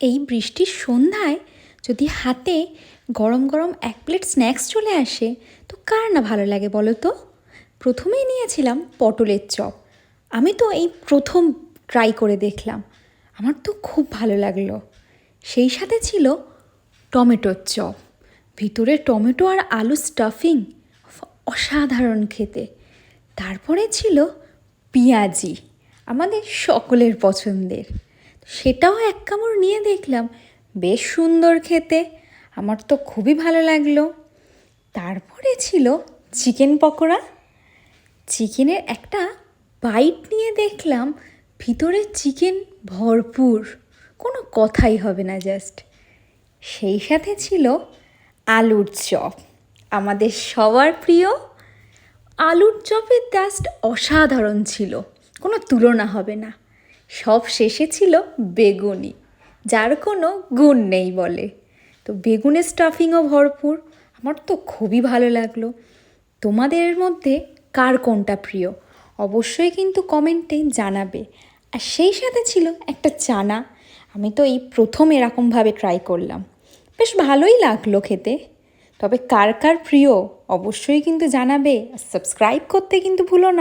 এই বৃষ্টির সন্ধ্যায় যদি হাতে গরম গরম এক প্লেট স্ন্যাক্স চলে আসে তো কার না ভালো লাগে বলো তো। প্রথমেই নিয়েছিলাম পটলের চপ। আমি তো এই প্রথম ট্রাই করে দেখলাম, আমার তো খুব ভালো লাগলো। সেই সাথে ছিল টমেটোর চপ, ভিতরে টমেটো আর আলু স্টাফিং, অসাধারণ খেতে। তারপরে ছিল পেঁয়াজি, আমাদের সকলের পছন্দের। সেটাও এক কামড় নিয়ে দেখলাম, বেশ সুন্দর খেতে, আমার তো খুবই ভালো লাগলো। তারপরে ছিল চিকেন পকোড়া। চিকেনের একটা বাইট নিয়ে দেখলাম, ভিতরে চিকেন ভরপুর, কোনো কথাই হবে না জাস্ট। সেই সাথে ছিল আলুর চপ, আমাদের সবার প্রিয়। আলুর চপের জাস্ট অসাধারণ ছিল, কোনো তুলনা হবে না। সব শেষে ছিল বেগুনি, যার কোনো গুণ নেই বলে। তো বেগুনের স্টাফিংও ভরপুর, আমার তো খুবই ভালো লাগলো। তোমাদের মধ্যে কার কোনটা প্রিয় অবশ্যই কিন্তু কমেন্টে জানাবে। আর সেই সাথে ছিল একটা চানা, আমি তো এই প্রথম এরকমভাবে ট্রাই করলাম, বেশ ভালোই লাগলো খেতে। তবে কার কার প্রিয় অবশ্যই কিন্তু জানাবে, সাবস্ক্রাইব করতে কিন্তু ভুলো না।